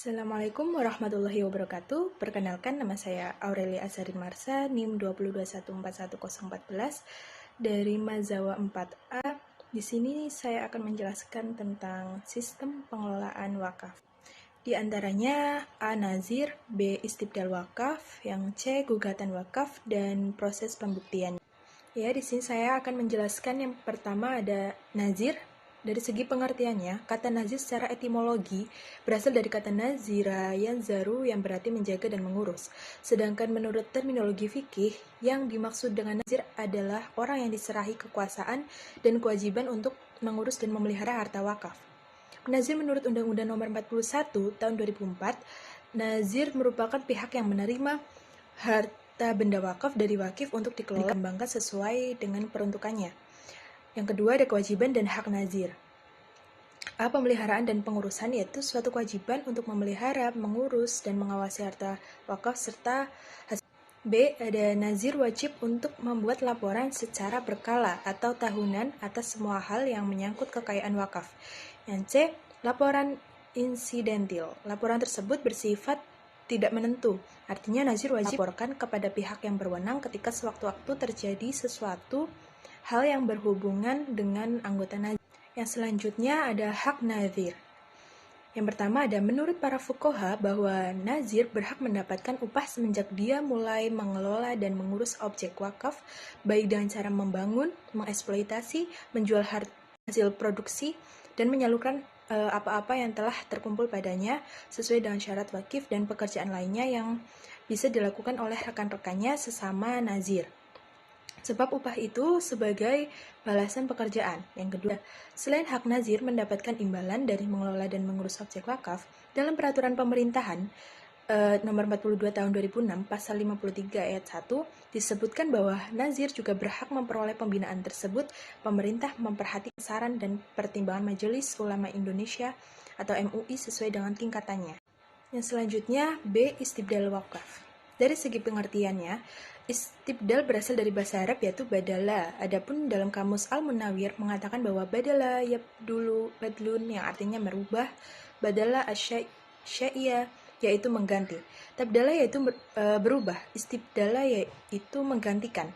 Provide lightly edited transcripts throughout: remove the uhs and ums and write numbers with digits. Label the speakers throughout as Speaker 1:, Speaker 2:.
Speaker 1: Assalamualaikum warahmatullahi wabarakatuh. Perkenalkan, nama saya Aurelia Azarin Marsa, NIM 2214114 dari Mazawa 4A. Di sini saya akan menjelaskan tentang sistem pengelolaan wakaf. Di antaranya A. Nazir, B. Istibdal wakaf, yang C. Gugatan wakaf, dan proses pembuktian. Ya, di sini saya akan menjelaskan yang pertama ada nazir. Dari segi pengertiannya, kata nazir secara etimologi berasal dari kata nazira yanzaru yang berarti menjaga dan mengurus. Sedangkan menurut terminologi fikih, yang dimaksud dengan nazir adalah orang yang diserahi kekuasaan dan kewajiban untuk mengurus dan memelihara harta wakaf. Nazir menurut Undang-Undang Nomor 41 Tahun 2004, nazir merupakan pihak yang menerima harta benda wakaf dari wakif untuk dikelola dan dikembangkan sesuai dengan peruntukannya. Yang kedua ada kewajiban dan hak nazir. A. Pemeliharaan dan pengurusan, yaitu suatu kewajiban untuk memelihara, mengurus, dan mengawasi harta wakaf serta hasil. B. Ada nazir wajib untuk membuat laporan secara berkala atau tahunan atas semua hal yang menyangkut kekayaan wakaf. Yang C. Laporan insidentil. Laporan tersebut bersifat tidak menentu. Artinya nazir wajib laporkan kepada pihak yang berwenang ketika sewaktu-waktu terjadi sesuatu hal yang berhubungan dengan anggota nazir. Yang selanjutnya ada hak nazir. Yang pertama ada menurut para fuqaha bahwa nazir berhak mendapatkan upah semenjak dia mulai mengelola dan mengurus objek wakaf, baik dengan cara membangun, mengeksploitasi, menjual hasil produksi, dan menyalurkan apa-apa yang telah terkumpul padanya sesuai dengan syarat wakif dan pekerjaan lainnya yang bisa dilakukan oleh rekan-rekannya sesama nazir. Sebab upah itu sebagai balasan pekerjaan. Yang kedua, selain hak nazir mendapatkan imbalan dari mengelola dan mengurus objek wakaf, dalam peraturan pemerintahan nomor 42 tahun 2006 pasal 53 ayat 1 disebutkan bahwa nazir juga berhak memperoleh pembinaan tersebut. Pemerintah memperhatikan saran dan pertimbangan Majelis Ulama Indonesia atau MUI sesuai dengan tingkatannya. Yang selanjutnya B. Istibdal wakaf. Dari segi pengertiannya, istibdal berasal dari bahasa Arab yaitu badala. Adapun dalam kamus Al-Munawwir mengatakan bahwa badala yabdulu badlun yang artinya merubah, badala asyaiya yaitu mengganti. Tabdala yaitu berubah, istibdala yaitu menggantikan.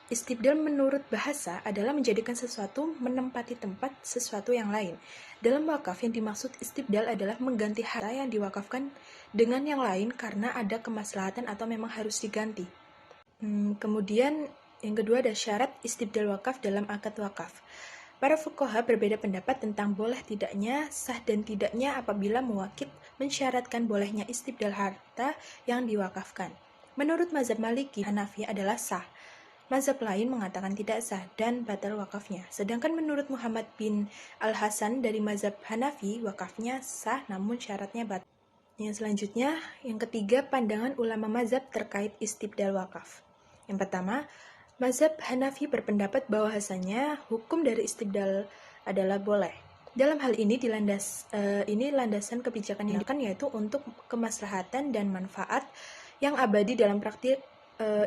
Speaker 1: Istibdal menurut bahasa adalah menjadikan sesuatu menempati tempat sesuatu yang lain. Dalam wakaf yang dimaksud istibdal adalah mengganti harta yang diwakafkan dengan yang lain karena ada kemaslahatan atau memang harus diganti. Kemudian yang kedua ada syarat istibdal wakaf dalam akad wakaf. Para fuqaha berbeda pendapat tentang boleh tidaknya, sah dan tidaknya apabila muwakil mensyaratkan bolehnya istibdal harta yang diwakafkan. Menurut mazhab Maliki, Hanafi adalah sah. Mazhab lain mengatakan tidak sah dan batal wakafnya. Sedangkan menurut Muhammad bin Al-Hasan dari mazhab Hanafi, wakafnya sah namun syaratnya batal. Yang selanjutnya, yang ketiga, pandangan ulama mazhab terkait istibdal wakaf. Yang pertama, mazhab Hanafi berpendapat bahwasanya hukum dari istibdal adalah boleh. Dalam hal ini landasan kebijakan yang yaitu untuk kemaslahatan dan manfaat yang abadi dalam praktik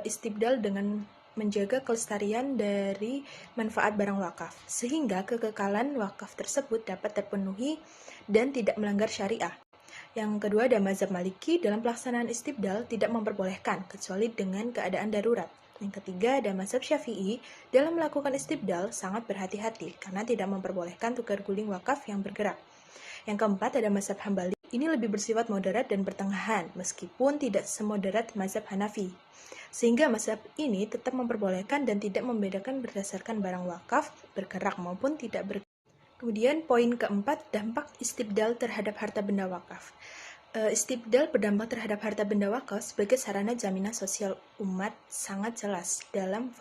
Speaker 1: istibdal dengan menjaga kelestarian dari manfaat barang wakaf, sehingga kekekalan wakaf tersebut dapat terpenuhi dan tidak melanggar syariah. Yang kedua ada mazhab Maliki, dalam pelaksanaan istibdal tidak memperbolehkan kecuali dengan keadaan darurat. Yang ketiga ada mazhab Syafi'i, dalam melakukan istibdal sangat berhati-hati karena tidak memperbolehkan tukar guling wakaf yang bergerak. Yang keempat ada mazhab Hambali, ini lebih bersifat moderat dan pertengahan meskipun tidak semoderat mazhab Hanafi. Sehingga mazhab ini tetap memperbolehkan dan tidak membedakan berdasarkan barang wakaf bergerak maupun tidak bergerak. Kemudian poin keempat, dampak istibdal terhadap harta benda wakaf. Istibdal berdampak terhadap harta benda wakaf sebagai sarana jaminan sosial umat sangat jelas dalam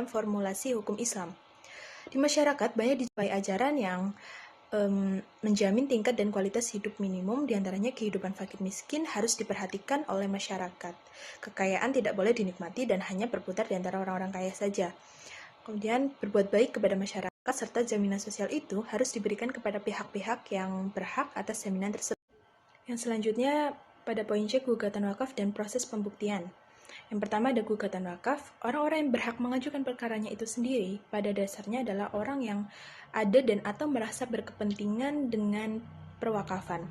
Speaker 1: formulasi hukum Islam. Di masyarakat banyak dijumpai ajaran yang menjamin tingkat dan kualitas hidup minimum, diantaranya kehidupan fakir miskin harus diperhatikan oleh masyarakat. Kekayaan tidak boleh dinikmati dan hanya berputar di antara orang-orang kaya saja. Kemudian berbuat baik kepada masyarakat serta jaminan sosial itu harus diberikan kepada pihak-pihak yang berhak atas jaminan tersebut. Yang selanjutnya pada poin C, gugatan wakaf dan proses pembuktian. Yang pertama ada gugatan wakaf. Orang-orang yang berhak mengajukan perkaranya itu sendiri pada dasarnya adalah orang yang ada dan atau merasa berkepentingan dengan perwakafan.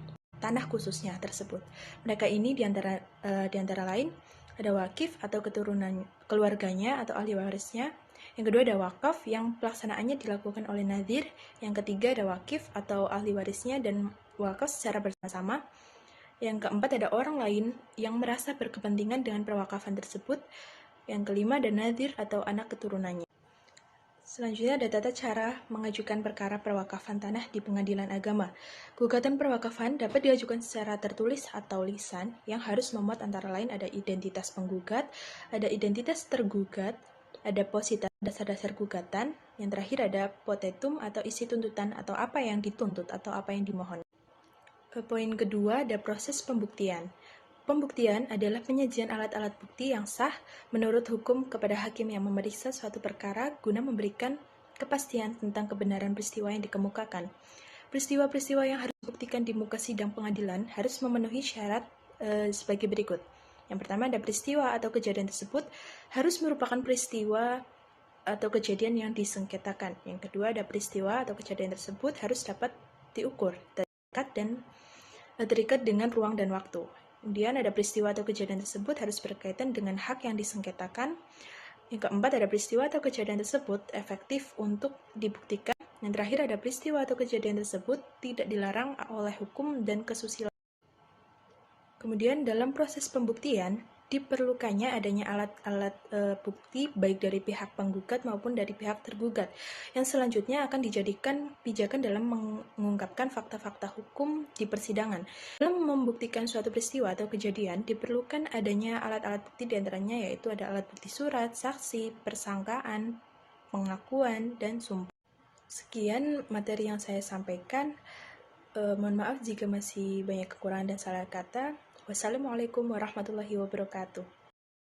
Speaker 1: tanah khususnya tersebut. Mereka ini diantara lain ada wakif atau keturunan keluarganya atau ahli warisnya. Yang kedua ada wakaf yang pelaksanaannya dilakukan oleh nazir. Yang ketiga ada wakif atau ahli warisnya dan wakaf secara bersama-sama. Yang keempat ada orang lain yang merasa berkepentingan dengan perwakafan tersebut. Yang kelima ada nazir atau anak keturunannya. Selanjutnya ada tata cara mengajukan perkara perwakafan tanah di pengadilan agama. Gugatan perwakafan dapat diajukan secara tertulis atau lisan yang harus memuat antara lain ada identitas penggugat, ada identitas tergugat, ada posita dasar-dasar gugatan, yang terakhir ada potentum atau isi tuntutan atau apa yang dituntut atau apa yang dimohon. Poin kedua ada proses pembuktian. Pembuktian adalah penyajian alat-alat bukti yang sah menurut hukum kepada hakim yang memeriksa suatu perkara guna memberikan kepastian tentang kebenaran peristiwa yang dikemukakan. Peristiwa-peristiwa yang harus dibuktikan di muka sidang pengadilan harus memenuhi syarat sebagai berikut. Yang pertama ada peristiwa atau kejadian tersebut harus merupakan peristiwa atau kejadian yang disengketakan. Yang kedua ada peristiwa atau kejadian tersebut harus dapat diukur, terikat dengan ruang dan waktu. Kemudian ada peristiwa atau kejadian tersebut harus berkaitan dengan hak yang disengketakan. Yang keempat ada peristiwa atau kejadian tersebut efektif untuk dibuktikan. Yang terakhir ada peristiwa atau kejadian tersebut tidak dilarang oleh hukum dan kesusilaan. Kemudian dalam proses pembuktian diperlukannya adanya alat-alat bukti baik dari pihak penggugat maupun dari pihak tergugat yang selanjutnya akan dijadikan pijakan dalam mengungkapkan fakta-fakta hukum di persidangan. Dalam membuktikan suatu peristiwa atau kejadian diperlukan adanya alat-alat bukti diantaranya yaitu ada alat bukti surat, saksi, persangkaan, pengakuan, dan sumpah. Sekian materi yang saya sampaikan. Mohon maaf jika masih banyak kekurangan dan salah kata. Wassalamualaikum warahmatullahi wabarakatuh.